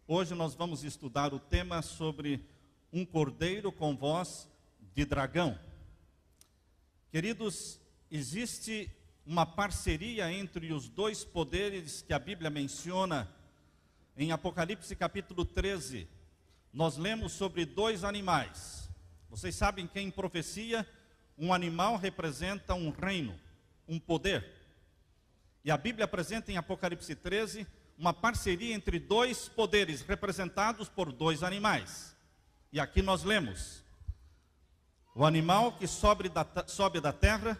Hoje nós vamos estudar o tema sobre um cordeiro com voz de dragão. Queridos, existe uma parceria entre os dois poderes que a Bíblia menciona em Apocalipse capítulo 13. Nós lemos sobre dois animais. Vocês sabem que em profecia, um animal representa um reino, um poder. E a Bíblia apresenta em Apocalipse 13 uma parceria entre dois poderes representados por dois animais. E aqui nós lemos: o animal que sobe da terra,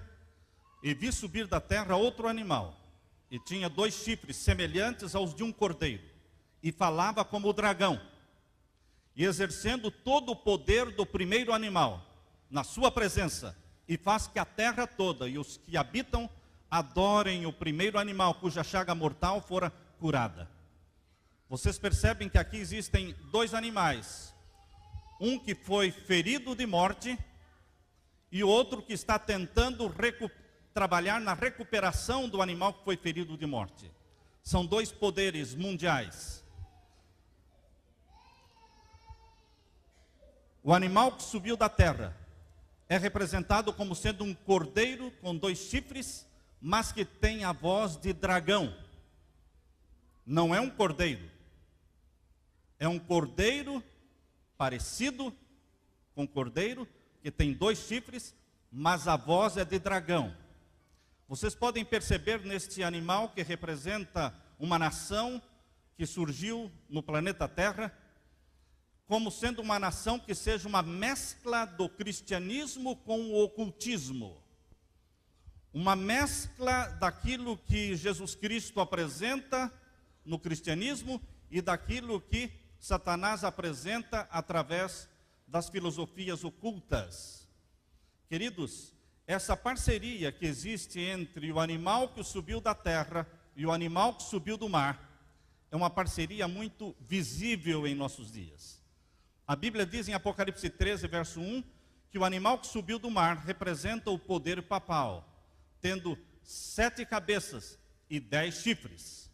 e vi subir da terra outro animal, e tinha dois chifres semelhantes aos de um cordeiro, e falava como o dragão, e exercendo todo o poder do primeiro animal, na sua presença, e faz que a terra toda e os que habitam adorem o primeiro animal, cuja chaga mortal fora curada. Vocês percebem que aqui existem dois animais, um que foi ferido de morte e outro que está tentando trabalhar na recuperação do animal que foi ferido de morte. São dois poderes mundiais. O animal que subiu da terra é representado como sendo um cordeiro com dois chifres, mas que tem a voz de dragão. Não é um cordeiro, é um cordeiro parecido com cordeiro, que tem dois chifres, mas a voz é de dragão. Vocês podem perceber neste animal que representa uma nação que surgiu no planeta Terra, como sendo uma nação que seja uma mescla do cristianismo com o ocultismo. Uma mescla daquilo que Jesus Cristo apresenta no cristianismo e daquilo que Satanás apresenta através das filosofias ocultas. Queridos, essa parceria que existe entre o animal que subiu da terra e o animal que subiu do mar é uma parceria muito visível em nossos dias. A Bíblia diz em Apocalipse 13, verso 1, que o animal que subiu do mar representa o poder papal, tendo 7 cabeças e 10 chifres.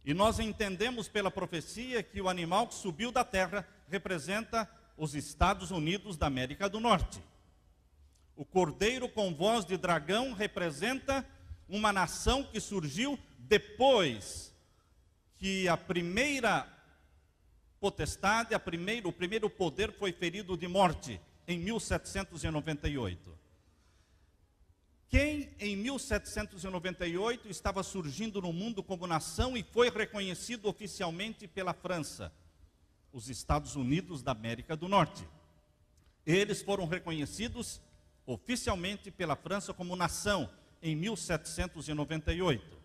E nós entendemos pela profecia que o animal que subiu da terra representa os Estados Unidos da América do Norte. O cordeiro com voz de dragão representa uma nação que surgiu depois que a primeira potestade, o primeiro poder foi ferido de morte em 1798. Quem em 1798 estava surgindo no mundo como nação e foi reconhecido oficialmente pela França? Os Estados Unidos da América do Norte. Eles foram reconhecidos oficialmente pela França como nação em 1798.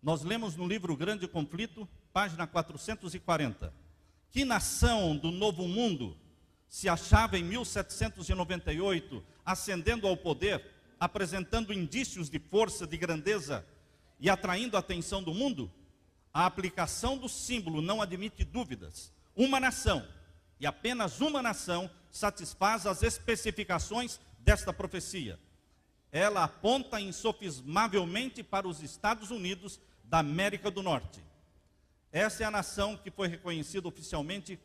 Nós lemos no livro Grande Conflito, página 440, que nação do Novo Mundo se achava em 1798 ascendendo ao poder, apresentando indícios de força, de grandeza e atraindo a atenção do mundo? A aplicação do símbolo não admite dúvidas. Uma nação, e apenas uma nação, satisfaz as especificações desta profecia. Ela aponta insofismavelmente para os Estados Unidos da América do Norte. Essa é a nação que foi reconhecida oficialmente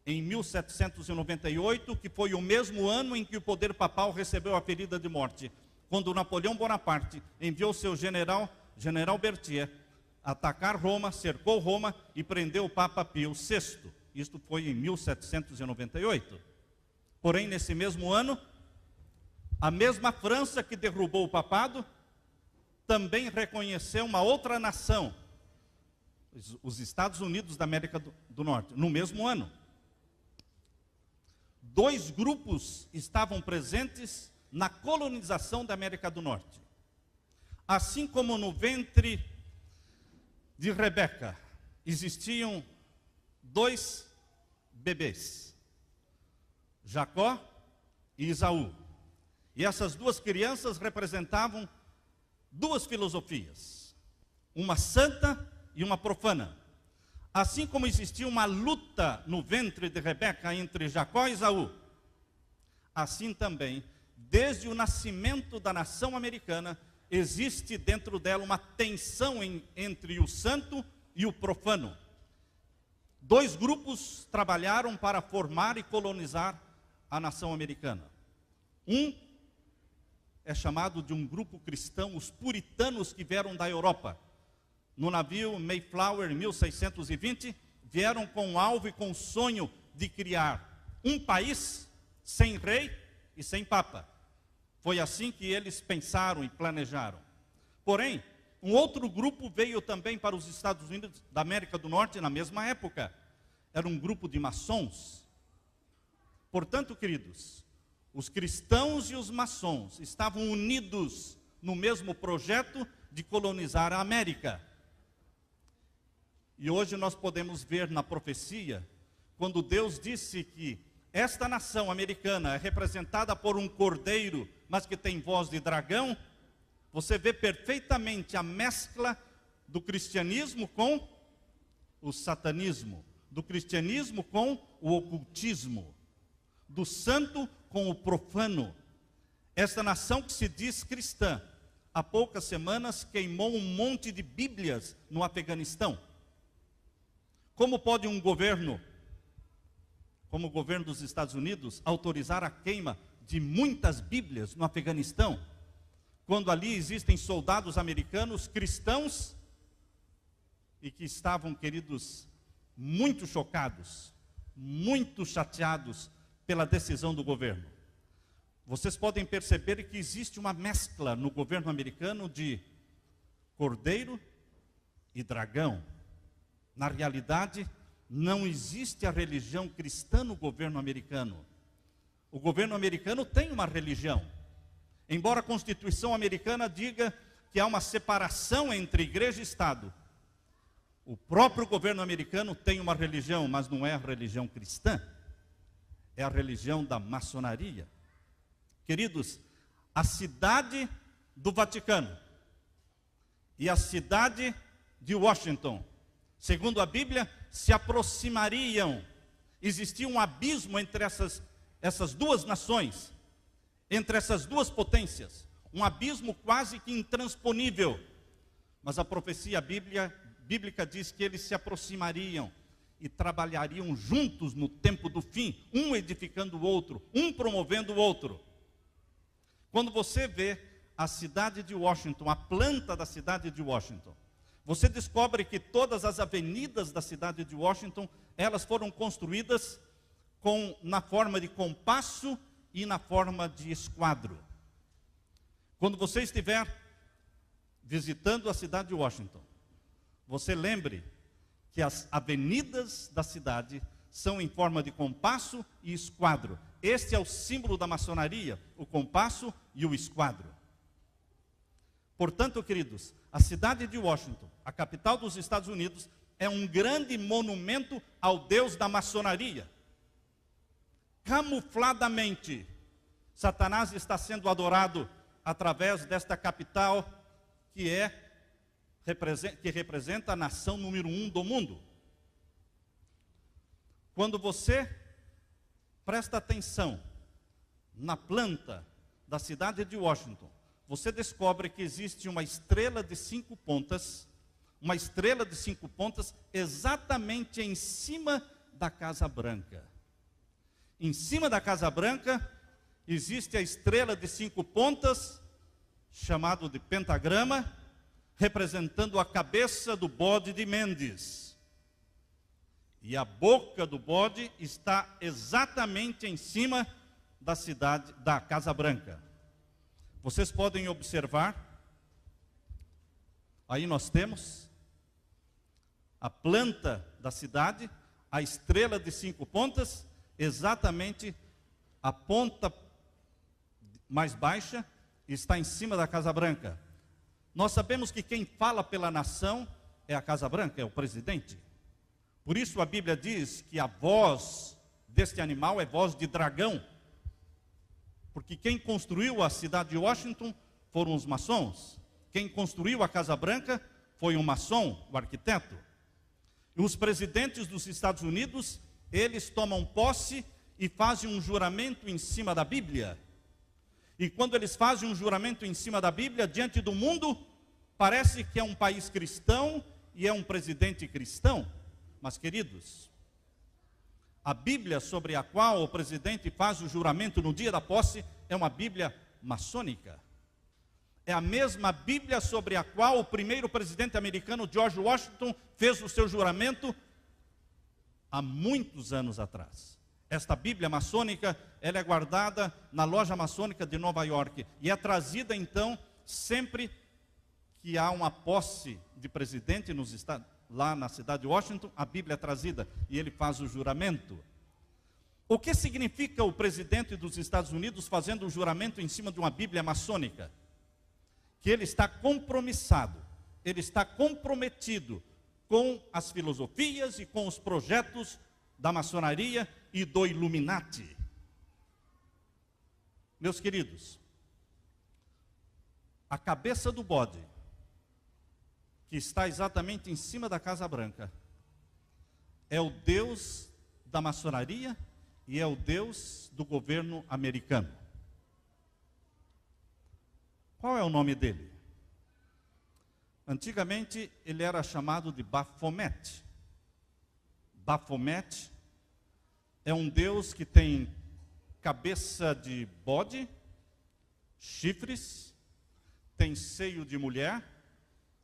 em 1798, que foi o mesmo ano em que o poder papal recebeu a ferida de morte, quando Napoleão Bonaparte enviou seu general Berthier, atacar Roma, cercou Roma e prendeu o Papa Pio VI. Isto foi em 1798. Porém, nesse mesmo ano, a mesma França que derrubou o papado, também reconheceu uma outra nação, os Estados Unidos da América do Norte, no mesmo ano. Dois grupos estavam presentes na colonização da América do Norte. Assim como no ventre de Rebeca existiam dois bebês, Jacó e Esaú. E essas duas crianças representavam duas filosofias, uma santa e uma profana. Assim como existia uma luta no ventre de Rebeca entre Jacó e Esaú, assim também, desde o nascimento da nação americana, existe dentro dela uma tensão entre o santo e o profano. Dois grupos trabalharam para formar e colonizar a nação americana. Um é chamado de um grupo cristão, os puritanos que vieram da Europa. No navio Mayflower, em 1620, vieram com o alvo e com o sonho de criar um país sem rei e sem papa. Foi assim que eles pensaram e planejaram. Porém, um outro grupo veio também para os Estados Unidos da América do Norte na mesma época. Era um grupo de maçons. Portanto, queridos, os cristãos e os maçons estavam unidos no mesmo projeto de colonizar a América. E hoje nós podemos ver na profecia, quando Deus disse que esta nação americana é representada por um cordeiro, mas que tem voz de dragão, você vê perfeitamente a mescla do cristianismo com o satanismo, do cristianismo com o ocultismo, do santo com o profano. Esta nação que se diz cristã, há poucas semanas queimou um monte de Bíblias no Afeganistão. Como pode um governo, como o governo dos Estados Unidos, autorizar a queima de muitas Bíblias no Afeganistão, quando ali existem soldados americanos cristãos e que estavam, queridos, muito chocados, muito chateados pela decisão do governo? Vocês podem perceber que existe uma mescla no governo americano de cordeiro e dragão. Na realidade, não existe a religião cristã no governo americano. O governo americano tem uma religião. Embora a Constituição americana diga que há uma separação entre igreja e Estado, o próprio governo americano tem uma religião, mas não é a religião cristã. É a religião da maçonaria. Queridos, a cidade do Vaticano e a cidade de Washington, segundo a Bíblia, se aproximariam. Existia um abismo entre essas duas nações, entre essas duas potências, um abismo quase que intransponível. Mas a profecia bíblica diz que eles se aproximariam e trabalhariam juntos no tempo do fim, um edificando o outro, um promovendo o outro. Quando você vê a cidade de Washington, a planta da cidade de Washington, você descobre que todas as avenidas da cidade de Washington, elas foram construídas na forma de compasso e na forma de esquadro. Quando você estiver visitando a cidade de Washington, você lembre que as avenidas da cidade são em forma de compasso e esquadro. Este é o símbolo da maçonaria, o compasso e o esquadro. Portanto, queridos, a cidade de Washington, a capital dos Estados Unidos, é um grande monumento ao Deus da maçonaria. Camufladamente, Satanás está sendo adorado através desta capital que representa a nação número 1 do mundo. Quando você presta atenção na planta da cidade de Washington, você descobre que existe uma estrela de 5 pontas, exatamente em cima da Casa Branca. Em cima da Casa Branca existe a estrela de 5 pontas, chamado de pentagrama, representando a cabeça do bode de Mendes. E a boca do bode está exatamente em cima da Casa Branca. Vocês podem observar, aí nós temos a planta da cidade, a estrela de 5 pontas, exatamente a ponta mais baixa está em cima da Casa Branca. Nós sabemos que quem fala pela nação é a Casa Branca, é o presidente. Por isso a Bíblia diz que a voz deste animal é voz de dragão. Porque quem construiu a cidade de Washington foram os maçons. Quem construiu a Casa Branca foi um maçom, o arquiteto. E os presidentes dos Estados Unidos, eles tomam posse e fazem um juramento em cima da Bíblia. E quando eles fazem um juramento em cima da Bíblia, diante do mundo, parece que é um país cristão e é um presidente cristão. Mas, queridos, a Bíblia sobre a qual o presidente faz o juramento no dia da posse é uma Bíblia maçônica. É a mesma Bíblia sobre a qual o primeiro presidente americano, George Washington, fez o seu juramento há muitos anos atrás. Esta Bíblia maçônica, ela é guardada na loja maçônica de Nova York e é trazida então sempre que há uma posse de presidente nos Estados, lá na cidade de Washington, a Bíblia é trazida e ele faz o juramento. O que significa o presidente dos Estados Unidos fazendo o juramento em cima de uma Bíblia maçônica? Que ele está compromissado, ele está comprometido com as filosofias e com os projetos da maçonaria e do Illuminati. Meus queridos, a cabeça do bode, que está exatamente em cima da Casa Branca, é o Deus da maçonaria e é o Deus do governo americano. Qual é o nome dele? Antigamente ele era chamado de Baphomet. Baphomet é um Deus que tem cabeça de bode, chifres, tem seio de mulher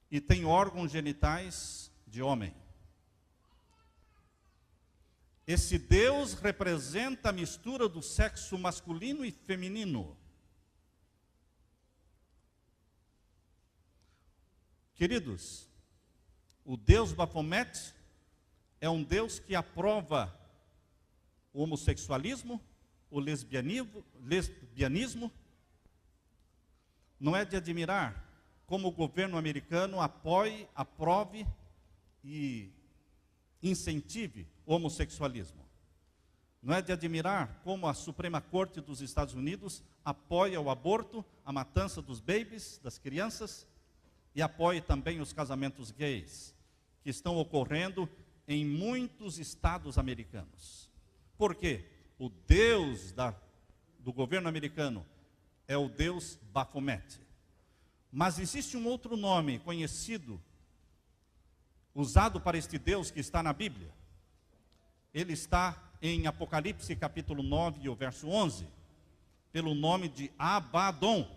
e tem órgãos genitais de homem. Esse Deus representa a mistura do sexo masculino e feminino. Queridos, o Deus Baphomet é um Deus que aprova o homossexualismo, o lesbianismo. Não é de admirar como o governo americano apoie, aprove e incentive o homossexualismo. Não é de admirar como a Suprema Corte dos Estados Unidos apoia o aborto, a matança dos babies, das crianças, e apoia também os casamentos gays, que estão ocorrendo em muitos estados americanos. Por quê? O Deus do governo americano é o Deus Baphomet. Mas existe um outro nome conhecido, usado para este Deus que está na Bíblia. Ele está em Apocalipse capítulo 9 e o verso 11, pelo nome de Abaddon.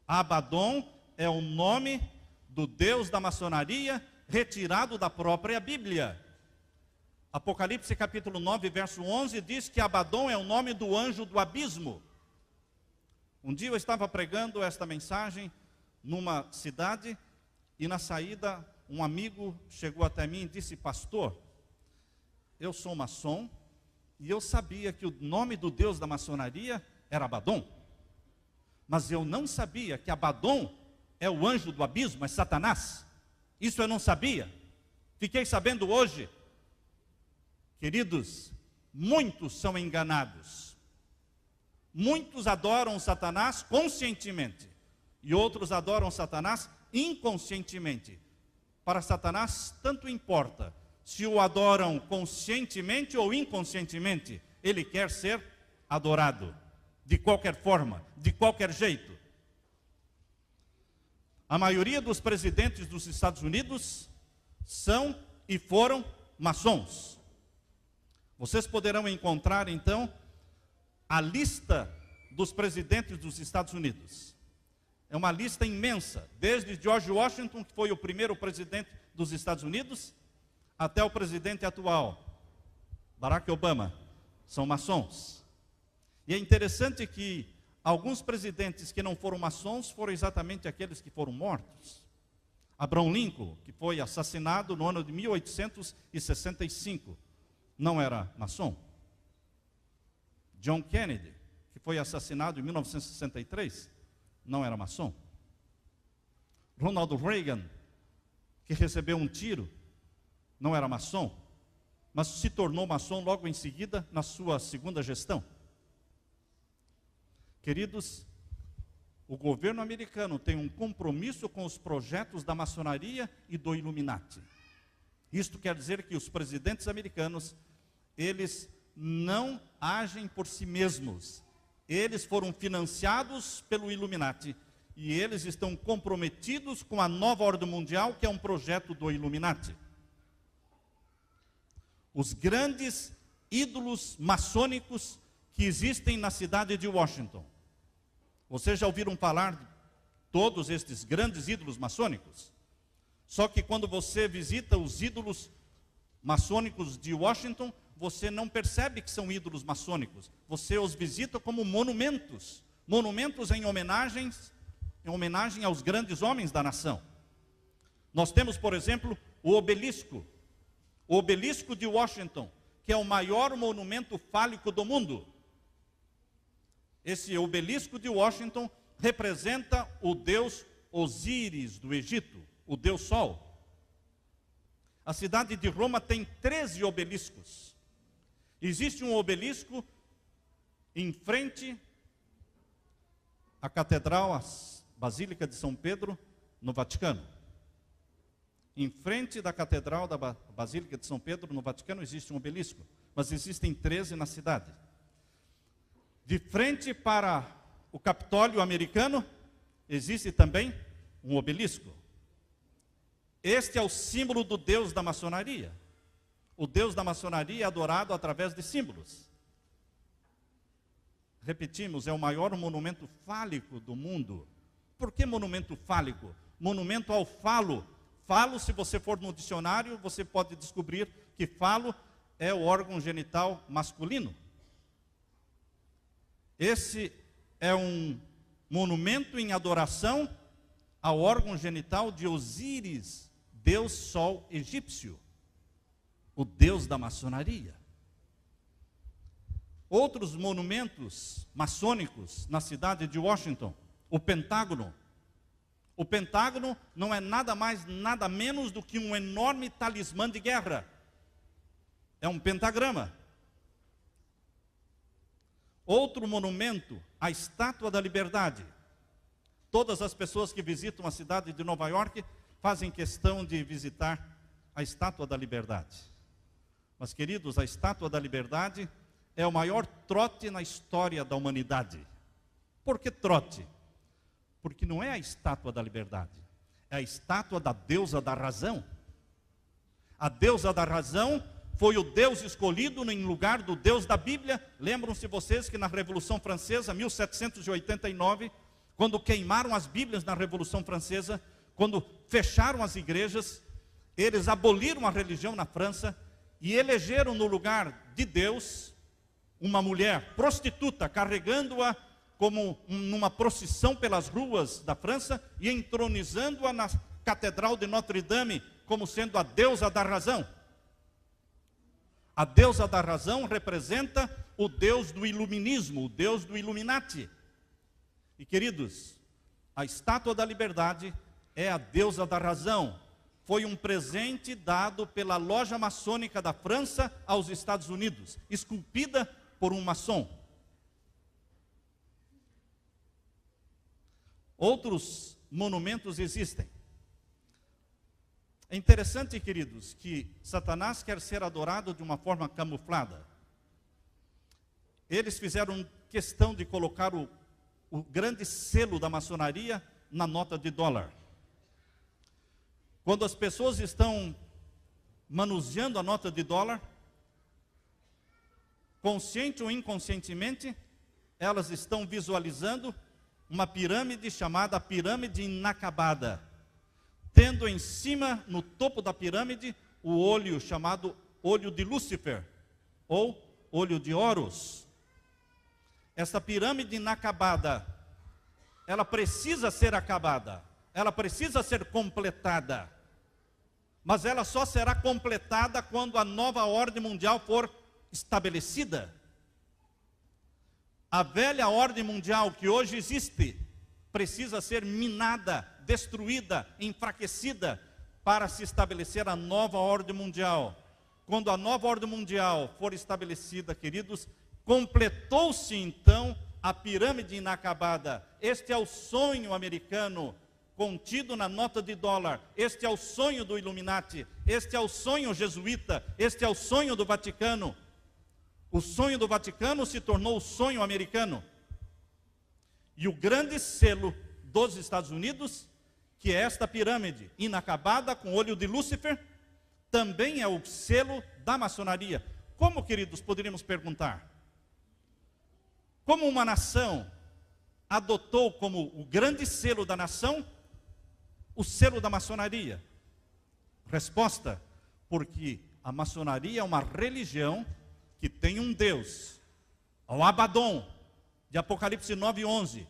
Abaddon é o nome do Deus da maçonaria retirado da própria Bíblia. Apocalipse capítulo 9, verso 11 diz que Abaddon é o nome do anjo do abismo. Um dia eu estava pregando esta mensagem numa cidade e na saída um amigo chegou até mim e disse: pastor, eu sou maçom e eu sabia que o nome do Deus da maçonaria era Abaddon, mas eu não sabia que Abaddon é o anjo do abismo, é Satanás. Isso eu não sabia. Fiquei sabendo hoje. Queridos, muitos são enganados. Muitos adoram Satanás conscientemente e outros adoram Satanás inconscientemente. Para Satanás, tanto importa se o adoram conscientemente ou inconscientemente, ele quer ser adorado, de qualquer forma, de qualquer jeito. A maioria dos presidentes dos Estados Unidos são e foram maçons. Vocês poderão encontrar, então, a lista dos presidentes dos Estados Unidos. É uma lista imensa, desde George Washington, que foi o primeiro presidente dos Estados Unidos, até o presidente atual, Barack Obama, são maçons. E é interessante que alguns presidentes que não foram maçons foram exatamente aqueles que foram mortos. Abraham Lincoln, que foi assassinado no ano de 1865, não era maçom. John Kennedy, que foi assassinado em 1963, não era maçom. Ronald Reagan, que recebeu um tiro, não era maçom, mas se tornou maçom logo em seguida na sua segunda gestão. Queridos, o governo americano tem um compromisso com os projetos da maçonaria e do Illuminati. Isto quer dizer que os presidentes americanos, eles não agem por si mesmos. Eles foram financiados pelo Illuminati e eles estão comprometidos com a nova ordem mundial, que é um projeto do Illuminati. Os grandes ídolos maçônicos que existem na cidade de Washington. Vocês já ouviram falar de todos estes grandes ídolos maçônicos? Só que quando você visita os ídolos maçônicos de Washington, você não percebe que são ídolos maçônicos. Você os visita como monumentos. Monumentos em homenagem aos grandes homens da nação. Nós temos, por exemplo, o obelisco. O obelisco de Washington, que é o maior monumento fálico do mundo. Esse obelisco de Washington representa o deus Osíris do Egito, o deus Sol. A cidade de Roma tem 13 obeliscos. Existe um obelisco em frente à catedral, a Basílica de São Pedro, no Vaticano. Em frente da catedral da Basílica de São Pedro, no Vaticano, existe um obelisco, mas existem 13 na cidade. De frente para o Capitólio americano, existe também um obelisco. Este é o símbolo do Deus da maçonaria. O Deus da maçonaria é adorado através de símbolos. Repetimos, é o maior monumento fálico do mundo. Por que monumento fálico? Monumento ao falo. Falo, se você for no dicionário, você pode descobrir que falo é o órgão genital masculino. Esse é um monumento em adoração ao órgão genital de Osíris, deus Sol egípcio, o deus da maçonaria. Outros monumentos maçônicos na cidade de Washington, o Pentágono. O Pentágono não é nada mais, nada menos do que um enorme talismã de guerra. É um pentagrama. Outro monumento, a Estátua da Liberdade. Todas as pessoas que visitam a cidade de Nova York fazem questão de visitar a Estátua da Liberdade. Mas, queridos, a Estátua da Liberdade é o maior trote na história da humanidade. Por que trote? Porque não é a Estátua da Liberdade, é a estátua da deusa da razão. A deusa da razão foi o Deus escolhido em lugar do Deus da Bíblia. Lembram-se vocês que na Revolução Francesa, 1789, quando queimaram as Bíblias na Revolução Francesa, quando fecharam as igrejas, eles aboliram a religião na França e elegeram no lugar de Deus uma mulher prostituta, carregando-a como numa procissão pelas ruas da França e entronizando-a na Catedral de Notre Dame como sendo a deusa da razão. A deusa da razão representa o Deus do iluminismo, o Deus do Illuminati. E, queridos, a Estátua da Liberdade é a deusa da razão. Foi um presente dado pela loja maçônica da França aos Estados Unidos, esculpida por um maçom. Outros monumentos existem. É interessante, queridos, que Satanás quer ser adorado de uma forma camuflada. Eles fizeram questão de colocar o grande selo da maçonaria na nota de dólar. Quando as pessoas estão manuseando a nota de dólar, consciente ou inconscientemente, elas estão visualizando uma pirâmide chamada pirâmide inacabada, tendo em cima, no topo da pirâmide, o olho chamado olho de Lúcifer, ou olho de Horus. Essa pirâmide inacabada, ela precisa ser acabada, ela precisa ser completada, mas ela só será completada quando a nova ordem mundial for estabelecida. A velha ordem mundial que hoje existe precisa ser minada, destruída, enfraquecida para se estabelecer a nova ordem mundial. Quando a nova ordem mundial for estabelecida, queridos, completou-se então a pirâmide inacabada. Este é o sonho americano contido na nota de dólar. Este é o sonho do Illuminati. Este é o sonho jesuíta. Este é o sonho do Vaticano. O sonho do Vaticano se tornou o sonho americano. E o grande selo dos Estados Unidos, que é esta pirâmide inacabada com o olho de Lúcifer, também é o selo da maçonaria. Como, queridos, poderíamos perguntar? Como uma nação adotou como o grande selo da nação o selo da maçonaria? Resposta: porque a maçonaria é uma religião que tem um Deus, o Abaddon, de Apocalipse 9:11,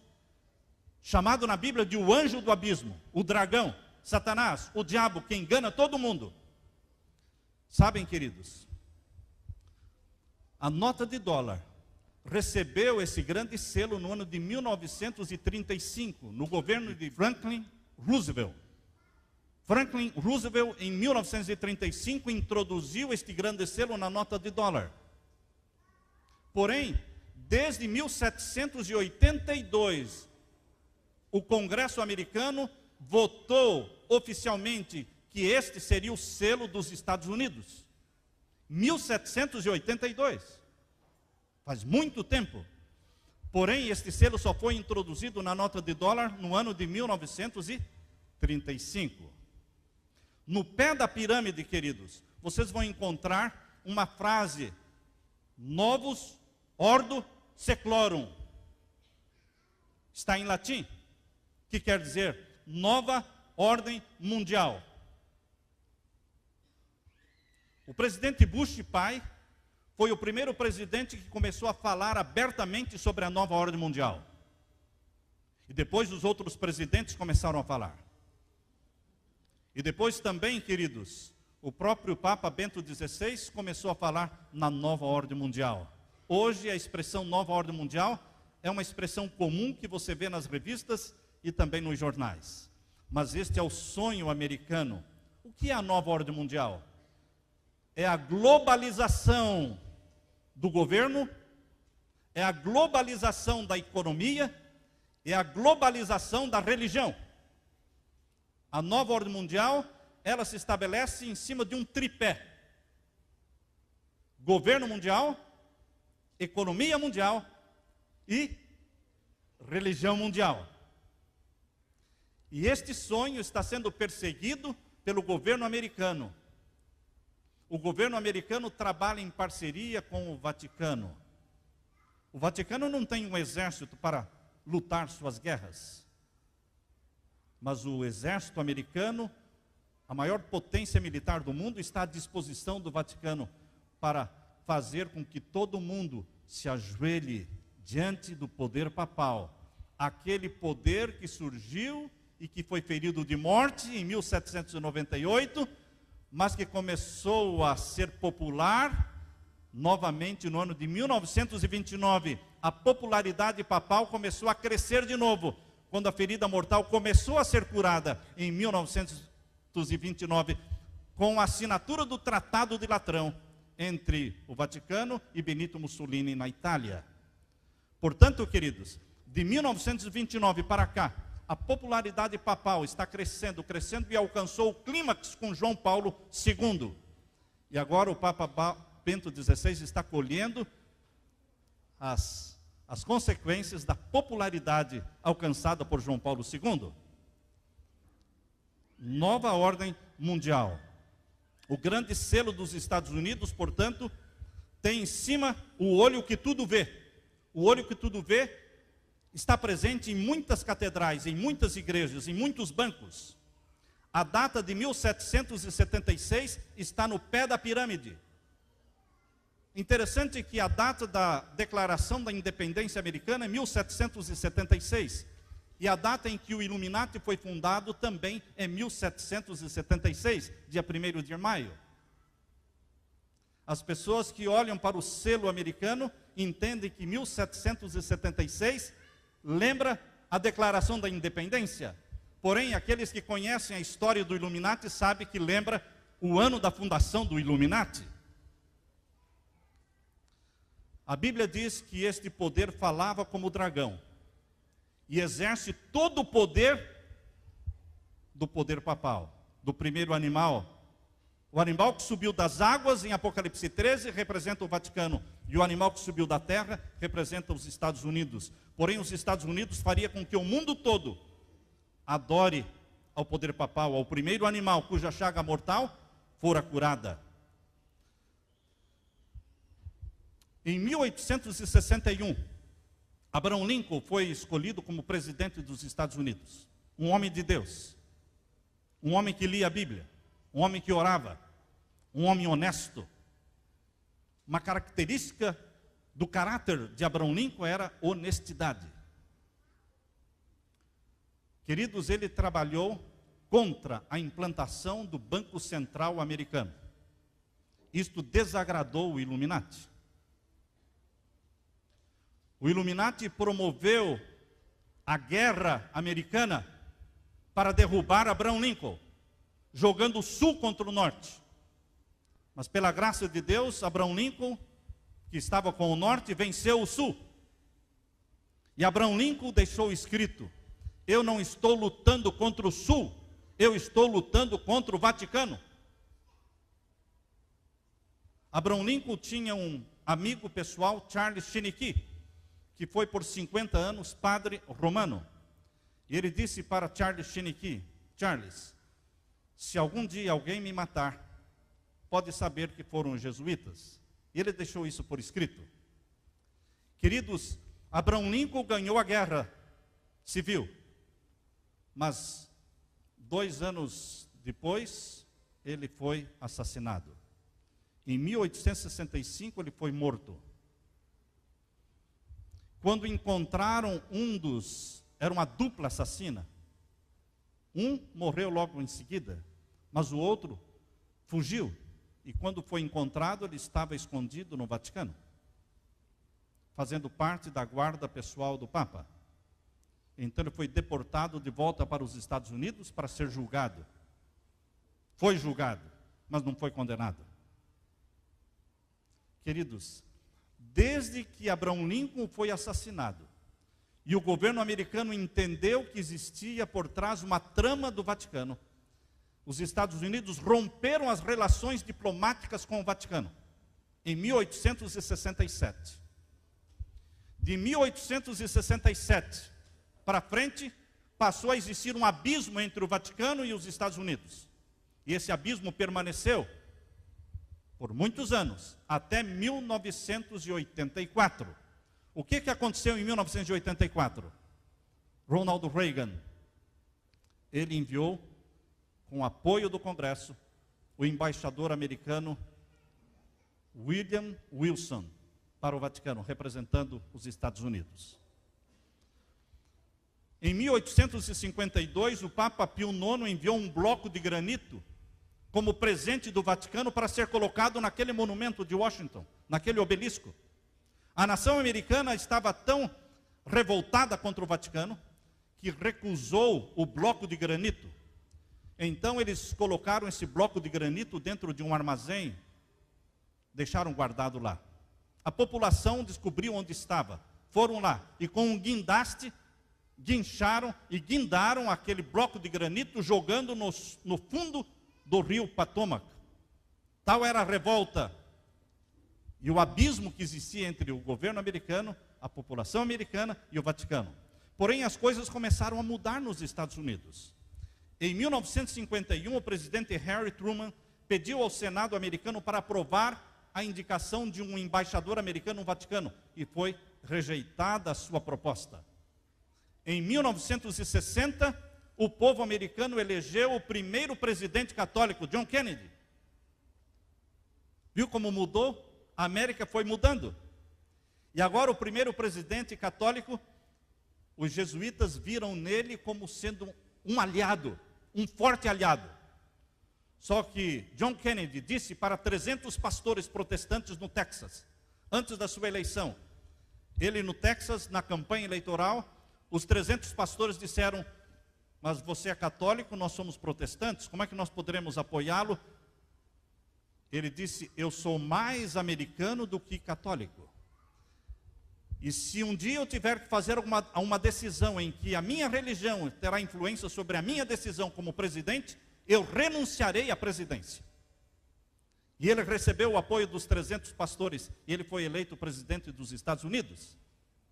chamado na Bíblia de o anjo do abismo, o dragão, Satanás, o diabo, que engana todo mundo. Sabem, queridos, a nota de dólar recebeu esse grande selo no ano de 1935, no governo de Franklin Roosevelt. Franklin Roosevelt, em 1935, introduziu este grande selo na nota de dólar. Porém, desde 1782, o Congresso americano votou oficialmente que este seria o selo dos Estados Unidos. 1782. Faz muito tempo. Porém, este selo só foi introduzido na nota de dólar no ano de 1935. No pé da pirâmide, queridos, vocês vão encontrar uma frase: Novus Ordo Seclorum. Está em latim, que quer dizer nova ordem mundial. O presidente Bush pai foi o primeiro presidente que começou a falar abertamente sobre a nova ordem mundial. E depois os outros presidentes começaram a falar. E depois também, queridos, o próprio Papa Bento XVI começou a falar na nova ordem mundial. Hoje a expressão nova ordem mundial é uma expressão comum que você vê nas revistas e também nos jornais. Mas este é o sonho americano. O que é a nova ordem mundial? É a globalização do governo, é a globalização da economia, é a globalização da religião. A nova ordem mundial, ela se estabelece em cima de um tripé: governo mundial, economia mundial e religião mundial. E este sonho está sendo perseguido pelo governo americano. O governo americano trabalha em parceria com o Vaticano. O Vaticano não tem um exército para lutar suas guerras. Mas o exército americano, a maior potência militar do mundo, está à disposição do Vaticano para fazer com que todo mundo se ajoelhe diante do poder papal. Aquele poder que surgiu e que foi ferido de morte em 1798, mas que começou a ser popular novamente no ano de 1929. A popularidade papal começou a crescer de novo, quando a ferida mortal começou a ser curada em 1929, com a assinatura do Tratado de Latrão entre o Vaticano e Benito Mussolini na Itália. Portanto, queridos, de 1929 para cá, a popularidade papal está crescendo, crescendo, e alcançou o clímax com João Paulo II. E agora o Papa Bento XVI está colhendo as consequências da popularidade alcançada por João Paulo II. Nova ordem mundial. O grande selo dos Estados Unidos, portanto, tem em cima o olho que tudo vê. O olho que tudo vê está presente em muitas catedrais, em muitas igrejas, em muitos bancos. A data de 1776 está no pé da pirâmide. Interessante que a data da Declaração da Independência Americana é 1776. E a data em que o Illuminati foi fundado também é 1776, dia 1º de maio. As pessoas que olham para o selo americano entendem que 1776 lembra a Declaração da Independência. Porém, aqueles que conhecem a história do Illuminati sabem que lembra o ano da fundação do Illuminati. A Bíblia diz que este poder falava como dragão e exerce todo o poder do poder papal, do primeiro animal. O animal que subiu das águas, em Apocalipse 13, representa o Vaticano, e o animal que subiu da terra representa os Estados Unidos. Porém, os Estados Unidos faria com que o mundo todo adore ao poder papal, ao primeiro animal cuja chaga mortal fora curada. Em 1861, Abraham Lincoln foi escolhido como presidente dos Estados Unidos. Um homem de Deus, um homem que lia a Bíblia, um homem que orava, um homem honesto. Uma característica do caráter de Abraham Lincoln era honestidade. Queridos, ele trabalhou contra a implantação do Banco Central americano. Isto desagradou o Illuminati. O Illuminati promoveu a guerra americana para derrubar Abraham Lincoln, jogando o sul contra o norte. Mas pela graça de Deus, Abraham Lincoln, que estava com o norte, venceu o sul. E Abraham Lincoln deixou escrito: eu não estou lutando contra o sul, eu estou lutando contra o Vaticano. Abraham Lincoln tinha um amigo pessoal, Charles Chiniki, que foi por 50 anos padre romano. E ele disse para Charles Chiniki: Charles, se algum dia alguém me matar, pode saber que foram os jesuítas. E ele deixou isso por escrito. Queridos, Abraham Lincoln ganhou a guerra civil, mas 2 anos depois ele foi assassinado. Em 1865 ele foi morto. Quando encontraram era uma dupla assassina. Um morreu logo em seguida, mas o outro fugiu. E quando foi encontrado, ele estava escondido no Vaticano, fazendo parte da guarda pessoal do Papa. Então ele foi deportado de volta para os Estados Unidos para ser julgado. Foi julgado, mas não foi condenado. Queridos, desde que Abraham Lincoln foi assassinado, e o governo americano entendeu que existia por trás uma trama do Vaticano, os Estados Unidos romperam as relações diplomáticas com o Vaticano, em 1867. De 1867 para frente, passou a existir um abismo entre o Vaticano e os Estados Unidos. E esse abismo permaneceu por muitos anos, até 1984. O que aconteceu em 1984? Ronald Reagan, ele enviou, com apoio do Congresso, o embaixador americano William Wilson para o Vaticano, representando os Estados Unidos. Em 1852, o Papa Pio IX enviou um bloco de granito como presente do Vaticano para ser colocado naquele monumento de Washington, naquele obelisco. A nação americana estava tão revoltada contra o Vaticano que recusou o bloco de granito. Então eles colocaram esse bloco de granito dentro de um armazém, deixaram guardado lá. A população descobriu onde estava, foram lá e com um guindaste guincharam e guindaram aquele bloco de granito, jogando no fundo do rio Potomac. Tal era a revolta e o abismo que existia entre o governo americano, a população americana e o Vaticano. Porém, as coisas começaram a mudar nos Estados Unidos. Em 1951, o presidente Harry Truman pediu ao Senado americano para aprovar a indicação de um embaixador americano no Vaticano, e foi rejeitada a sua proposta. Em 1960, o povo americano elegeu o primeiro presidente católico, John Kennedy. Viu como mudou? A América foi mudando. E agora o primeiro presidente católico, os jesuítas viram nele como sendo um aliado, um forte aliado. Só que John Kennedy disse para 300 pastores protestantes no Texas, antes da sua eleição. Ele no Texas, na campanha eleitoral, os 300 pastores disseram: mas você é católico, nós somos protestantes, como é que nós poderemos apoiá-lo? Ele disse: eu sou mais americano do que católico. E se um dia eu tiver que fazer uma decisão em que a minha religião terá influência sobre a minha decisão como presidente, eu renunciarei à presidência. E ele recebeu o apoio dos 300 pastores, e ele foi eleito presidente dos Estados Unidos,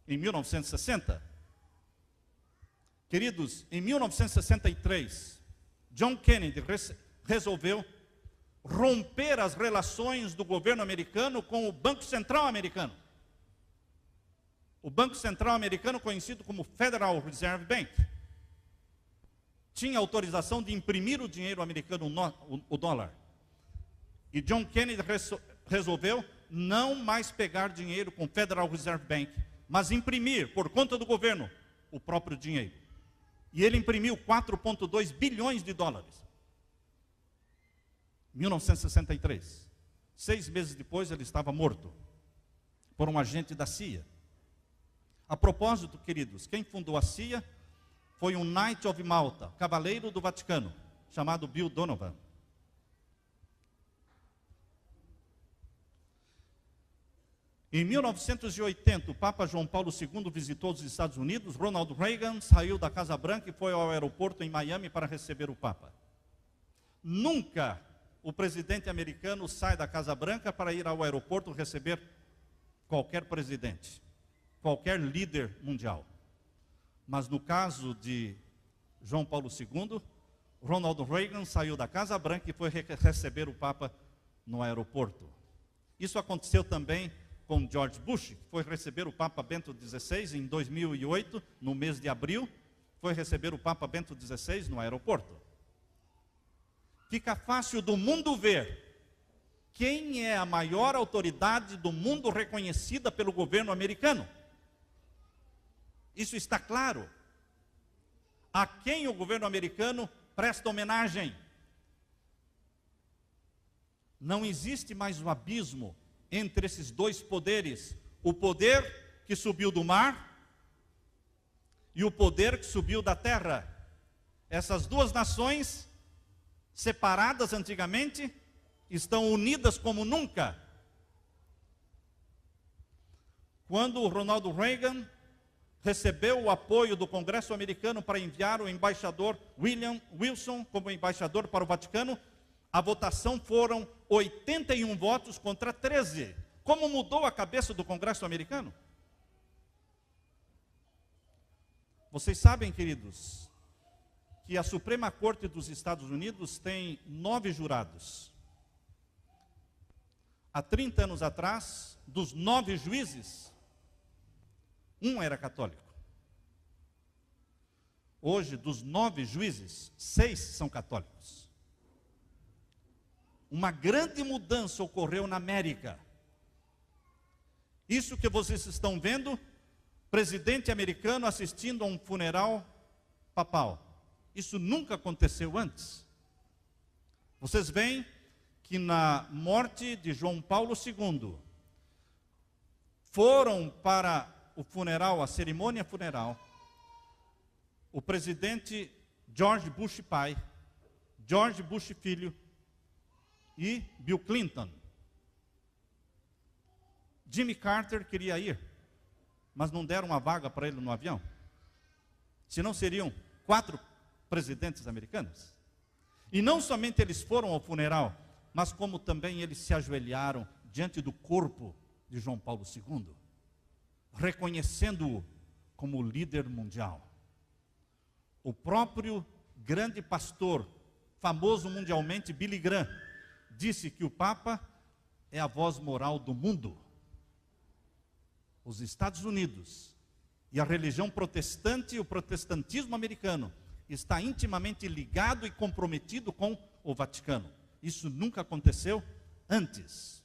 em 1960. Queridos, em 1963, John Kennedy resolveu romper as relações do governo americano com o Banco Central americano. O Banco Central americano, conhecido como Federal Reserve Bank, tinha autorização de imprimir o dinheiro americano, o dólar. E John Kennedy resolveu não mais pegar dinheiro com o Federal Reserve Bank, mas imprimir, por conta do governo, o próprio dinheiro. E ele imprimiu 4,2 bilhões de dólares. 1963. 6 meses depois, ele estava morto por um agente da CIA. A propósito, queridos, quem fundou a CIA foi um Knight of Malta, cavaleiro do Vaticano, chamado Bill Donovan. Em 1980, o Papa João Paulo II visitou os Estados Unidos. Ronald Reagan saiu da Casa Branca e foi ao aeroporto em Miami para receber o Papa. Nunca o presidente americano sai da Casa Branca para ir ao aeroporto receber qualquer presidente, qualquer líder mundial. Mas no caso de João Paulo II, Ronald Reagan saiu da Casa Branca e foi receber o Papa no aeroporto. Isso aconteceu também com George Bush, que foi receber o Papa Bento XVI em 2008, no mês de abril, foi receber o Papa Bento XVI no aeroporto. Fica fácil do mundo ver quem é a maior autoridade do mundo reconhecida pelo governo americano. Isso está claro. A quem o governo americano presta homenagem. Não existe mais um abismo entre esses dois poderes, o poder que subiu do mar e o poder que subiu da terra. Essas duas nações, separadas antigamente, estão unidas como nunca. Quando Ronald Reagan recebeu o apoio do Congresso americano para enviar o embaixador William Wilson como embaixador para o Vaticano, a votação foram 81 votos contra 13. Como mudou a cabeça do Congresso americano? Vocês sabem, queridos, que a Suprema Corte dos Estados Unidos tem 9 jurados. Há 30 anos atrás, dos 9 juízes, um era católico. Hoje, dos 9 juízes, 6 são católicos. Uma grande mudança ocorreu na América. Isso que vocês estão vendo, presidente americano assistindo a um funeral papal. Isso nunca aconteceu antes. Vocês veem que na morte de João Paulo II, foram para o funeral, a cerimônia funeral, o presidente George Bush pai, George Bush filho e Bill Clinton. Jimmy Carter queria ir, mas não deram uma vaga para ele no avião. Senão seriam 4 presidentes americanos. E não somente eles foram ao funeral, mas como também eles se ajoelharam diante do corpo de João Paulo II, reconhecendo-o como líder mundial. O próprio grande pastor, famoso mundialmente, Billy Graham, disse que o Papa é a voz moral do mundo. Os Estados Unidos e a religião protestante e o protestantismo americano está intimamente ligado e comprometido com o Vaticano. Isso nunca aconteceu antes.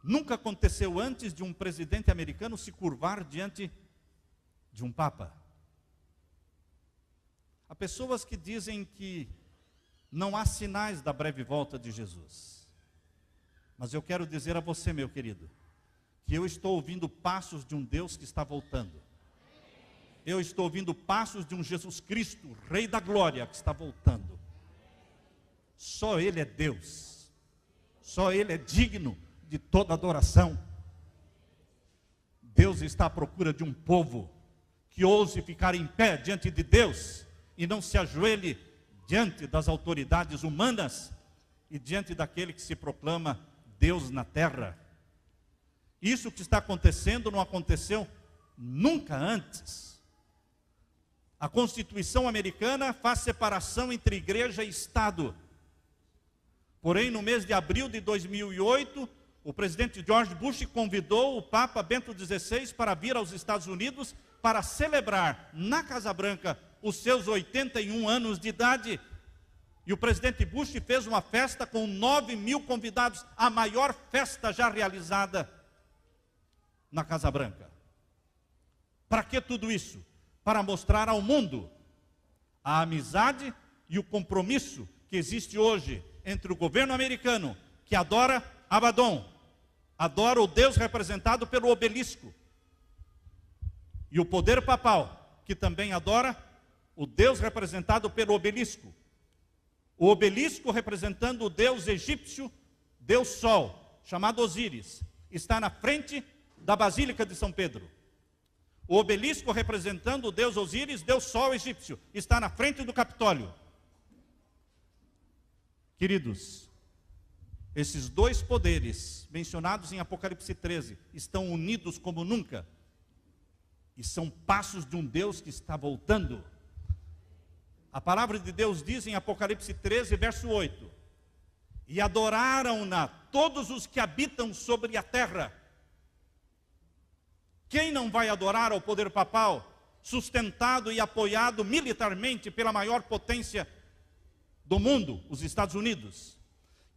Nunca aconteceu antes de um presidente americano se curvar diante de um Papa. Há pessoas que dizem que não há sinais da breve volta de Jesus. Mas eu quero dizer a você, meu querido, que eu estou ouvindo passos de um Deus que está voltando. Eu estou ouvindo passos de um Jesus Cristo, Rei da Glória, que está voltando. Só Ele é Deus. Só Ele é digno de toda adoração. Deus está à procura de um povo que ouse ficar em pé diante de Deus e não se ajoelhe diante das autoridades humanas e diante daquele que se proclama Deus na terra. Isso que está acontecendo não aconteceu nunca antes. A Constituição americana faz separação entre igreja e Estado. Porém, no mês de abril de 2008, o presidente George Bush convidou o Papa Bento XVI para vir aos Estados Unidos para celebrar na Casa Branca os seus 81 anos de idade. E o presidente Bush fez uma festa com 9.000 convidados, a maior festa já realizada na Casa Branca. Para que tudo isso? Para mostrar ao mundo a amizade e o compromisso que existe hoje entre o governo americano, que adora Abaddon, adora o Deus representado pelo obelisco, e o poder papal, que também adora o Deus representado pelo obelisco. O obelisco representando o Deus egípcio, Deus Sol, chamado Osíris, está na frente da Basílica de São Pedro. O obelisco representando o Deus Osíris, Deus Sol egípcio, está na frente do Capitólio. Queridos, esses dois poderes mencionados em Apocalipse 13 estão unidos como nunca. E são passos de um Deus que está voltando. A palavra de Deus diz em Apocalipse 13, verso 8: e adoraram-na todos os que habitam sobre a terra. Quem não vai adorar ao poder papal, sustentado e apoiado militarmente pela maior potência do mundo, os Estados Unidos?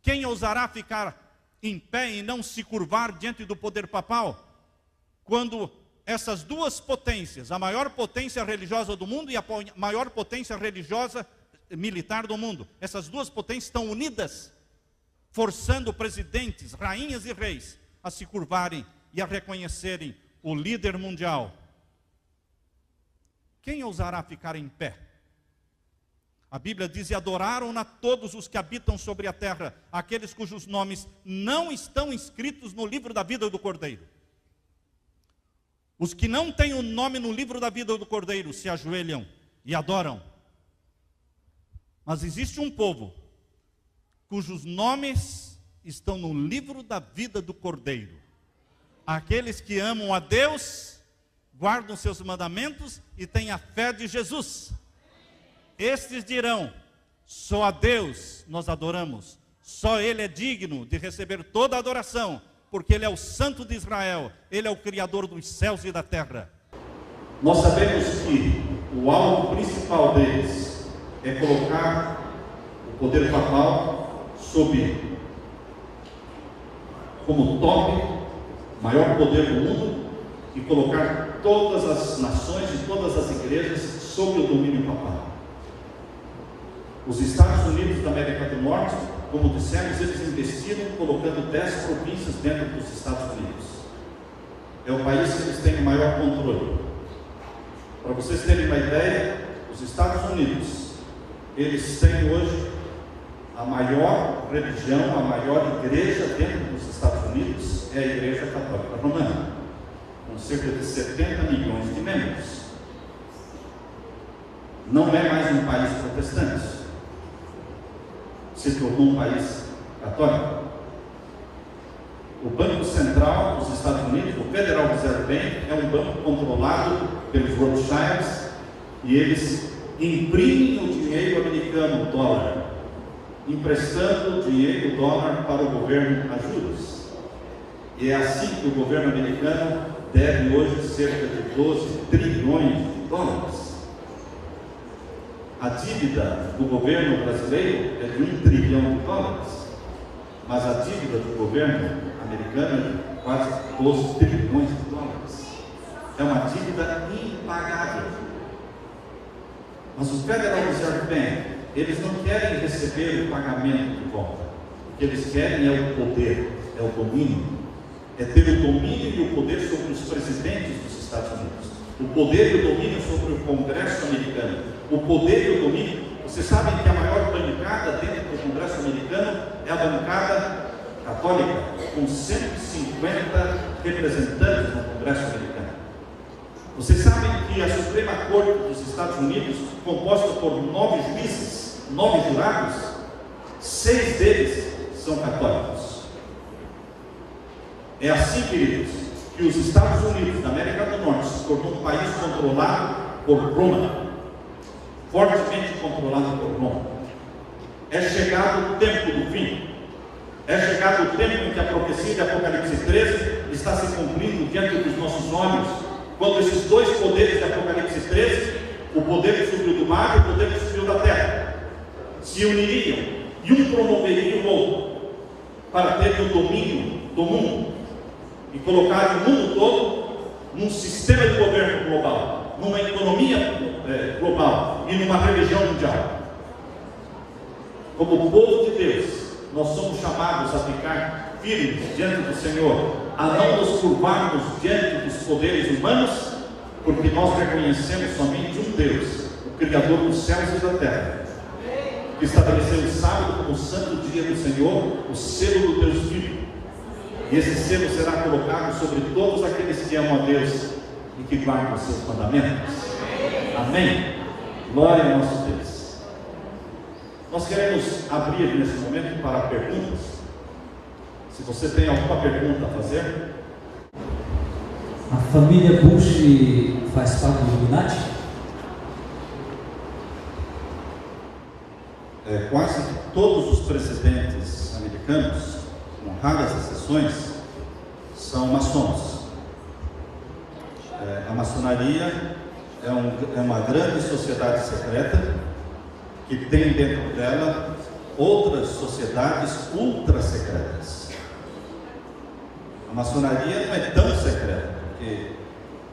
Quem ousará ficar em pé e não se curvar diante do poder papal, quando essas duas potências, a maior potência religiosa do mundo e a maior potência religiosa militar do mundo, essas duas potências estão unidas, forçando presidentes, rainhas e reis a se curvarem e a reconhecerem o líder mundial? Quem ousará ficar em pé? A Bíblia diz: e adoraram-na todos os que habitam sobre a terra, aqueles cujos nomes não estão inscritos no livro da vida do Cordeiro. Os que não têm o nome no livro da vida do Cordeiro se ajoelham e adoram. Mas existe um povo cujos nomes estão no livro da vida do Cordeiro. Aqueles que amam a Deus, guardam seus mandamentos e têm a fé de Jesus. Estes dirão: só a Deus nós adoramos, só Ele é digno de receber toda a adoração, porque Ele é o Santo de Israel, Ele é o Criador dos céus e da terra. Nós sabemos que o alvo principal deles é colocar o poder papal como top, maior poder do mundo, e colocar todas as nações e todas as igrejas sob o domínio papal. Os Estados Unidos da América do Norte, como dissemos, eles investiram colocando 10 províncias dentro dos Estados Unidos. É o país que eles têm o maior controle. Para vocês terem uma ideia, os Estados Unidos, eles têm hoje a maior religião, a maior igreja dentro dos Estados Unidos é a Igreja Católica Romana, com cerca de 70 milhões de membros. Não é mais um país protestante, se tornou um país católico. O Banco Central dos Estados Unidos, o Federal Reserve Bank, é um banco controlado pelos Rothschilds, e eles imprimem o dinheiro americano, o dólar, emprestando o dinheiro, o dólar, para o governo a juros. E é assim que o governo americano deve hoje cerca de 12 trilhões de dólares. A dívida do governo brasileiro é de 1 trilhão de dólares, mas a dívida do governo americano é de quase 12 trilhões de dólares. É uma dívida impagável. Mas o Federal Reserve Bank, eles não querem receber o pagamento de volta. O que eles querem é o poder, é o domínio. É ter o domínio e o poder sobre os presidentes dos Estados Unidos. O poder e o domínio sobre o Congresso americano. O poder e o domínio. Vocês sabem que a maior bancada dentro do Congresso americano é a bancada católica, com 150 representantes no Congresso americano. Vocês sabem que a Suprema Corte dos Estados Unidos, composta por 9 juízes, 9 jurados, 6 deles são católicos. É assim, queridos, que os Estados Unidos da América do Norte se tornou um país controlado por Roma. fortemente controlado por Roma. É chegado o tempo do fim. É chegado o tempo em que a profecia de Apocalipse 13 está se cumprindo diante dos nossos olhos, quando esses dois poderes de Apocalipse 13, o poder que subiu do mar e o poder que subiu da terra, se uniriam e um promoveria o outro para ter o domínio do mundo e colocar o mundo todo num sistema de governo global, numa economia global e numa religião mundial. Como povo de Deus, nós somos chamados a ficar firmes diante do Senhor, a não nos curvarmos diante dos poderes humanos, porque nós reconhecemos somente um Deus, o Criador dos céus e da terra, que estabeleceu o sábado como o santo dia do Senhor, o selo do Deus Filho. E esse selo será colocado sobre todos aqueles que amam a Deus e que guardam os seus mandamentos. Amém? Glória ao nosso Deus. Nós queremos abrir nesse momento para perguntas. Se você tem alguma pergunta a fazer. A família Bush faz parte do Illuminati? Quase todos os presidentes americanos, com raras exceções, são maçons. A maçonaria é uma grande sociedade secreta que tem dentro dela outras sociedades ultra secretas. A maçonaria não é tão secreta, porque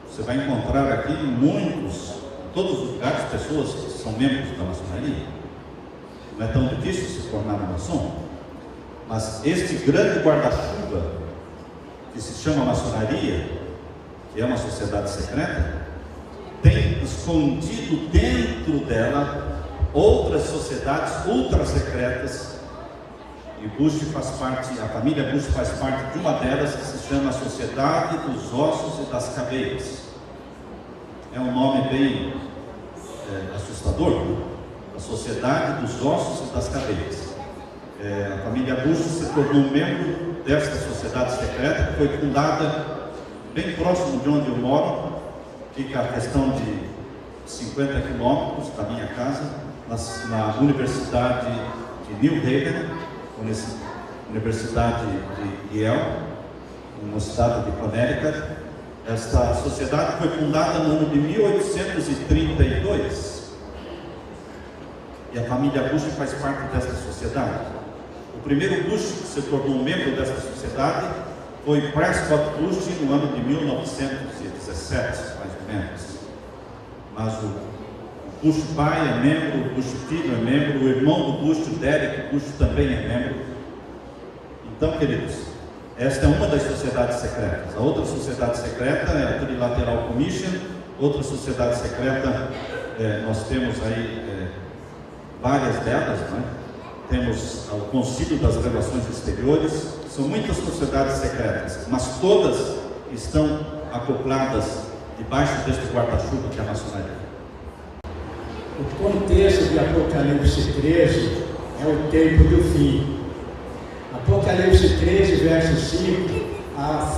você vai encontrar aqui em todos os lugares, pessoas que são membros da maçonaria. Não é tão difícil se tornar um maçom. Mas este grande guarda-chuva, que se chama maçonaria, que é uma sociedade secreta, tem escondido dentro dela outras sociedades ultra secretas, e a família Bush faz parte de uma delas, que se chama a Sociedade dos Ossos e das Cadeias. É um nome bem assustador, a Sociedade dos Ossos e das Cadeias. A família Bush se tornou membro desta sociedade secreta, que foi fundada bem próximo de onde eu moro, fica a questão de 50 quilômetros da minha casa, na Universidade de New Haven, Universidade de Yale, no estado de Connecticut. Esta sociedade foi fundada no ano de 1832 e a família Bush faz parte desta sociedade. O primeiro Bush que se tornou membro desta sociedade foi Prescott Bush no ano de 1917, mais ou menos. Mas o Bush pai é membro, o Bush filho é membro, o irmão do Bush, o Derek Bush, também é membro. Então, queridos, esta é uma das sociedades secretas. A outra sociedade secreta é a Trilateral Commission. Outra sociedade secreta, nós temos aí várias delas, né? Temos o Concílio das Relações Exteriores. São muitas sociedades secretas, mas todas estão acopladas debaixo deste guarda-chuva que é a maçonaria. O contexto de Apocalipse 13 é o tempo do fim. Apocalipse 13, verso 5,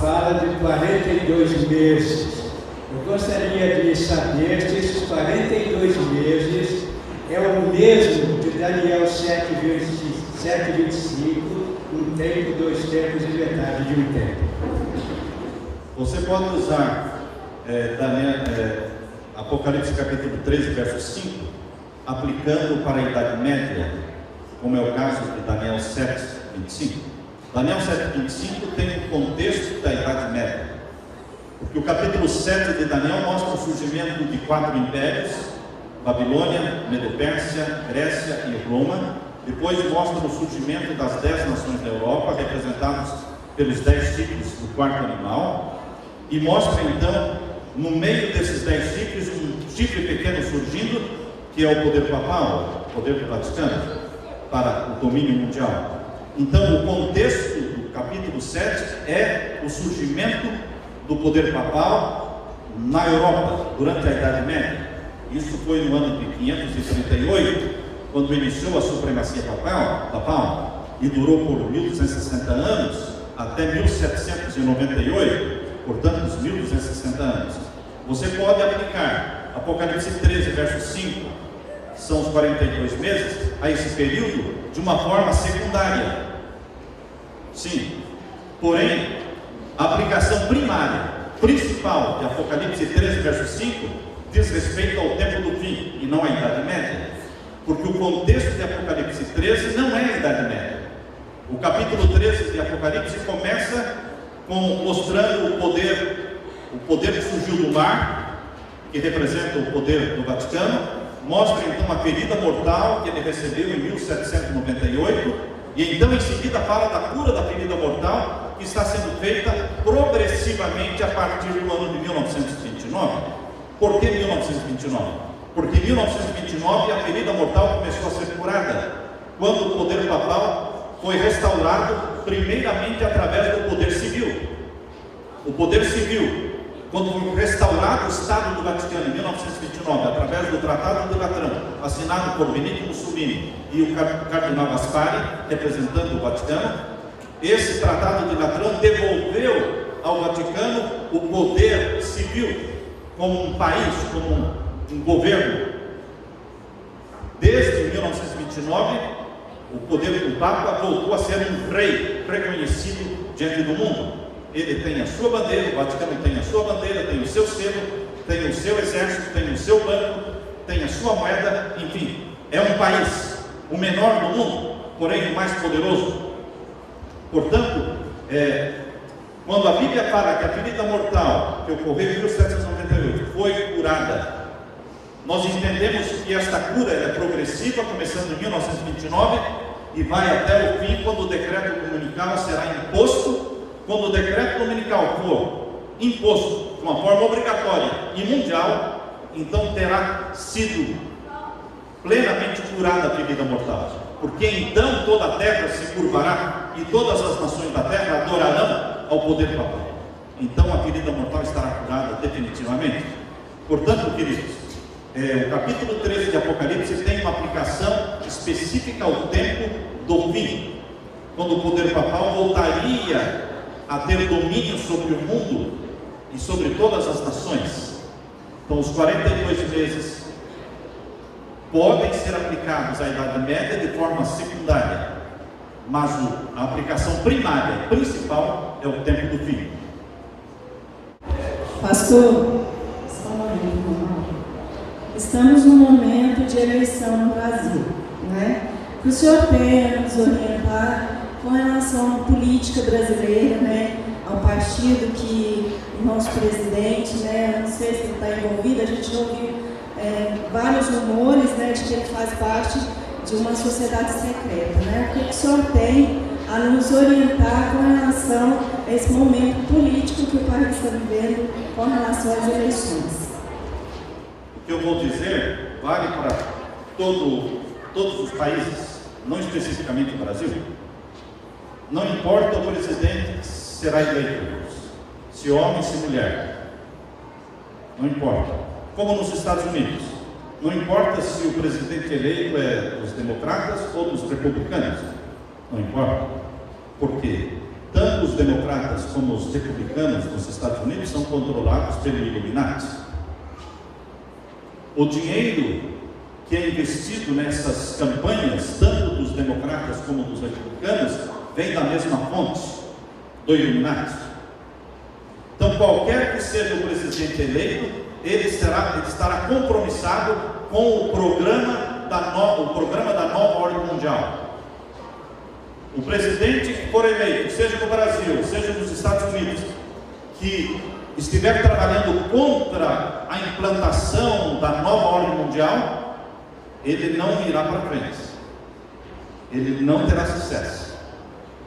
fala de 42 meses. Eu gostaria de saber se esses 42 meses é o mesmo de Daniel 7:25, um tempo, dois tempos e metade de um tempo. Você pode usar Apocalipse capítulo 13, verso 5, aplicando para a Idade Média, como é o caso de Daniel 7:25. Daniel 7:25 tem um contexto da Idade Média, porque o capítulo 7 de Daniel mostra o surgimento de 4 impérios: Babilônia, Medo-Pérsia, Grécia e Roma. Depois mostra o surgimento das 10 nações da Europa, representados pelos 10 chifres do quarto animal, e mostra então, no meio desses 10 chifres, um chifre pequeno surgindo, que é o poder papal, o poder do Vaticano, para o domínio mundial. Então, o contexto do capítulo 7 é o surgimento do poder papal na Europa, durante a Idade Média. Isso foi no ano de 538, quando iniciou a supremacia papal, e durou por 1260 anos, até 1798, portanto, os 1260 anos. Você pode aplicar Apocalipse 13, verso 5, são os 42 meses, a esse período, de uma forma secundária. Sim, porém, a aplicação primária, principal de Apocalipse 13, verso 5, diz respeito ao tempo do fim e não à Idade Média, porque o contexto de Apocalipse 13 não é a Idade Média. O capítulo 13 de Apocalipse começa mostrando o poder que surgiu do mar, que representa o poder do Vaticano, mostra então a ferida mortal que ele recebeu em 1798, e então em seguida fala da cura da ferida mortal, que está sendo feita progressivamente a partir do ano de 1929. Por que 1929? Porque em 1929 a ferida mortal começou a ser curada, quando o poder papal foi restaurado primeiramente através do poder civil. O poder civil, quando foi restaurado o Estado do Vaticano em 1929, através do Tratado de Latrão, assinado por Benito Mussolini e o Cardinal Gaspari, representando o Vaticano, esse Tratado de Latrão devolveu ao Vaticano o poder civil, como um país, como um governo. Desde 1929, o poder do Papa voltou a ser um rei reconhecido diante do mundo. Ele tem a sua bandeira, o Vaticano tem a sua bandeira, tem o seu selo, tem o seu exército, tem o seu banco, tem a sua moeda, enfim, é um país, o menor do mundo, porém o mais poderoso. Portanto, quando a Bíblia fala que a ferida mortal que ocorreu em 1798 foi curada, nós entendemos que esta cura é progressiva, começando em 1929 e vai até o fim, quando o decreto dominical será imposto. Quando o decreto dominical for imposto de uma forma obrigatória e mundial, então terá sido plenamente curada a ferida mortal, porque então toda a terra se curvará e todas as nações da terra adorarão ao poder papal. Então a ferida mortal estará curada definitivamente. Portanto, queridos, o capítulo 13 de Apocalipse tem uma aplicação específica ao tempo do fim, quando o poder papal voltaria a ter domínio sobre o mundo e sobre todas as nações. Então os 42 meses podem ser aplicados à Idade Média de forma secundária, mas a aplicação primária, principal, é o tempo do fim. Pastor, estamos num momento de eleição no Brasil, né? Que o senhor tenha nos orientar com relação à política brasileira, né, ao partido que o nosso presidente, né, não sei se ele está envolvido, a gente já ouviu vários rumores, né, de que ele faz parte de uma sociedade secreta, né? O que o senhor tem a nos orientar com relação a esse momento político que o país está vivendo com relação às eleições? O que eu vou dizer vale para todos os países, não especificamente o Brasil. Não importa o presidente que será eleito, se homem, se mulher, não importa. Como nos Estados Unidos, não importa se o presidente eleito é dos democratas ou dos republicanos, não importa, porque tanto os democratas como os republicanos nos Estados Unidos são controlados pelo Illuminati. O dinheiro que é investido nessas campanhas, tanto dos democratas como dos republicanos, vem da mesma fonte, do Illuminati. Então, qualquer que seja o presidente eleito, ele estará compromissado com o programa da nova ordem mundial. O presidente que for eleito, seja no Brasil, seja nos Estados Unidos, que estiver trabalhando contra a implantação da nova ordem mundial, ele não irá para frente, ele não terá sucesso.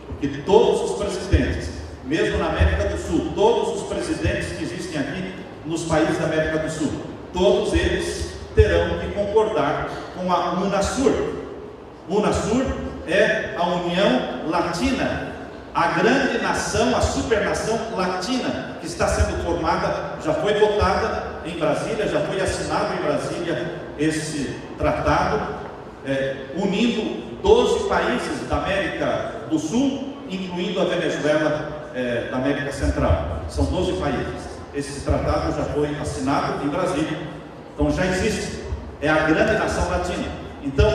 Porque todos os presidentes, mesmo na América do Sul, todos os presidentes que existem aqui nos países da América do Sul, todos eles terão que concordar com a UNASUR. UNASUR é a União Latina, a grande nação, a supernação latina que está sendo formada, já foi votada em Brasília, já foi assinado em Brasília esse tratado, unindo 12 países da América do Sul, incluindo a Venezuela da América Central. São 12 países. Esse tratado já foi assinado em Brasília, então já existe. é a grande nação latina. Então,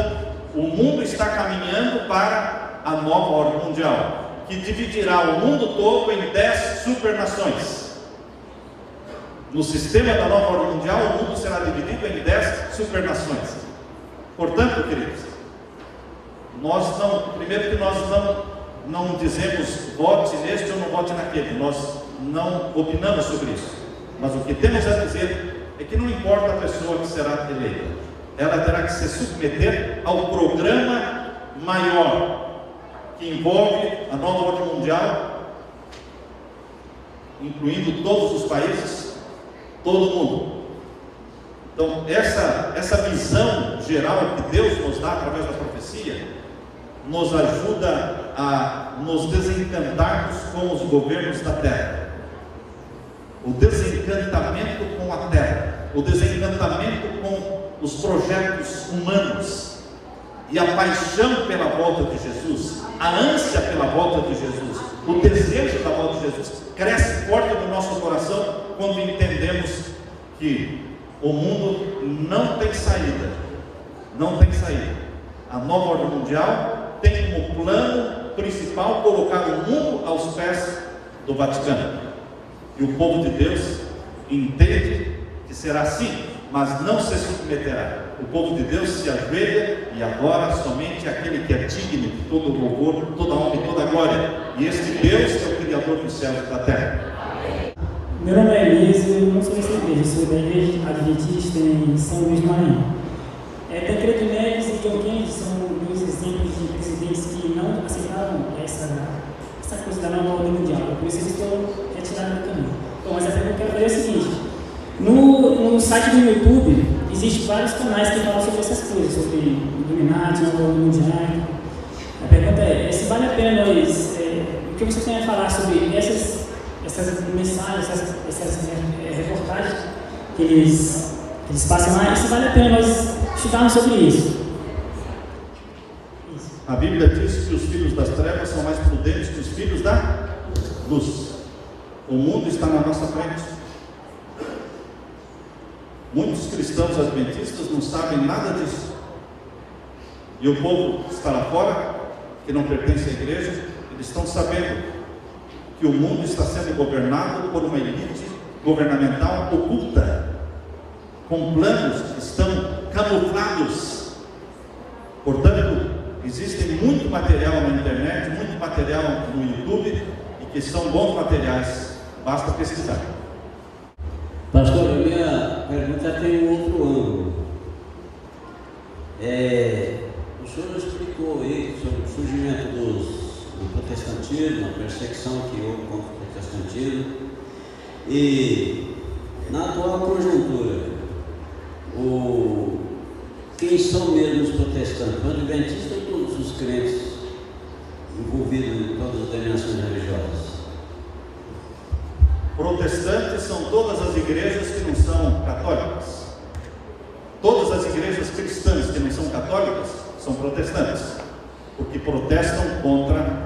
o mundo está caminhando para a nova ordem mundial, que dividirá o mundo todo em 10 supernações. No sistema da nova ordem mundial, o mundo será dividido em 10 supernações. Portanto, queridos, primeiro que nós não dizemos vote neste ou não vote naquele, nós não opinamos sobre isso. Mas o que temos a dizer é que não importa a pessoa que será eleita, ela terá que se submeter ao programa maior, que envolve a nova ordem mundial, incluindo todos os países, todo mundo. Então, essa visão geral que Deus nos dá através da profecia, nos ajuda a nos desencantarmos com os governos da terra. O desencantamento com a terra, o desencantamento com os projetos humanos e a paixão pela volta de Jesus, a ânsia pela volta de Jesus, o desejo da volta de Jesus cresce forte no nosso coração quando entendemos que o mundo não tem saída, não tem saída. A nova ordem mundial tem como plano principal colocar o mundo aos pés do Vaticano. E o povo de Deus entende que será assim, mas não se submeterá. O povo de Deus se ajoelha e agora somente aquele que é digno de todo louvor, toda honra e toda glória. E este Deus é o Criador dos céus e da terra. Meu nome é Elias, eu não sou dessa igreja, sou da igreja adventista em São Luís do Maranhão. Tancredo Neves e John Kennedy são dois exemplos de presidentes que não aceitaram essa coisa da nova ordem mundial, por isso eles estão retirados do caminho. Bom, mas a pergunta que eu quero fazer é a seguinte: no site do YouTube existem vários canais que falam sobre essas coisas, sobre Illuminati, nova ordem mundial. A pergunta é se vale a pena nós, o que você tem a falar sobre essas mensagens, essas reportagens que eles passam lá, e se vale a pena nós estudarmos sobre isso. A Bíblia diz que os filhos das trevas são mais prudentes que os filhos da luz. O mundo está na nossa frente. Muitos cristãos adventistas não sabem nada disso. E o povo que está lá fora, que não pertence à igreja, eles estão sabendo que o mundo está sendo governado por uma elite governamental oculta, com planos que estão camuflados. Portanto, existe muito material na internet, muito material no YouTube, e que são bons materiais, basta pesquisar. Pastor, a minha pergunta tem um outro ângulo. O senhor explicou aí sobre o surgimento do protestantismo, a perseguição que houve contra o protestantismo, e na atual conjuntura, quem são mesmo os protestantes? Os adventistas ou todos os crentes envolvidos em todas as denominações religiosas? Protestantes são todas as igrejas que não são católicas. Todas as igrejas cristãs que não são católicas são protestantes, porque protestam contra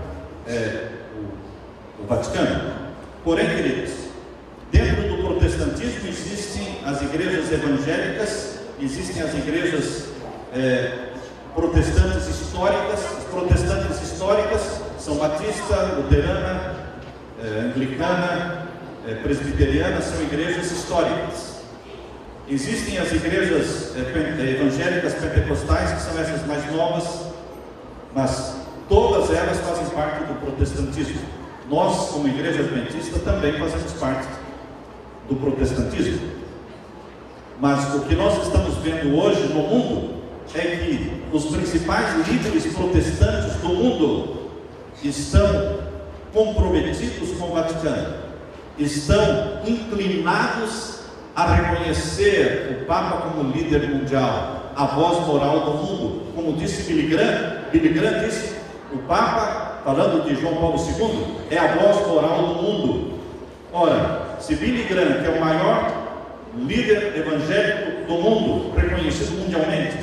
o Vaticano. Porém, queridos, dentro do protestantismo existem as igrejas evangélicas, existem as igrejas protestantes históricas. As protestantes históricas são batista, luterana, anglicana, presbiteriana, são igrejas históricas. Existem as igrejas evangélicas pentecostais, que são essas mais novas, mas todas elas fazem parte do protestantismo. Nós, como igreja adventista, também fazemos parte do protestantismo. Mas o que nós estamos vendo hoje no mundo é que os principais líderes protestantes do mundo estão comprometidos com o Vaticano, estão inclinados a reconhecer o Papa como líder mundial, a voz moral do mundo. Como disse Billy Graham disse: o Papa, falando de João Paulo II, é a voz moral do mundo. Ora, se Billy Graham, que é o maior líder evangélico do mundo, reconhecido mundialmente,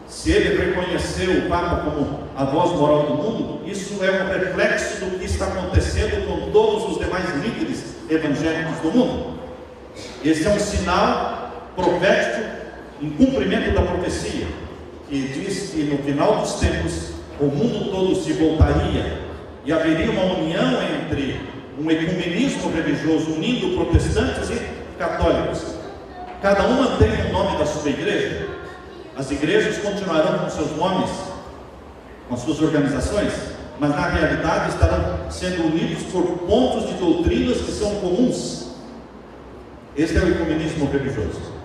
se ele reconheceu o Papa como a voz moral do mundo, isso é um reflexo do que está acontecendo com todos os demais líderes evangélicos do mundo. Esse é um sinal profético em cumprimento da profecia, que diz que no final dos tempos o mundo todo se voltaria e haveria uma união entre um ecumenismo religioso unindo protestantes e católicos. Cada uma tem o nome da sua igreja. As igrejas continuarão com seus nomes, com suas organizações, mas na realidade estarão sendo unidos por pontos de doutrinas que são comuns. Este é o ecumenismo religioso.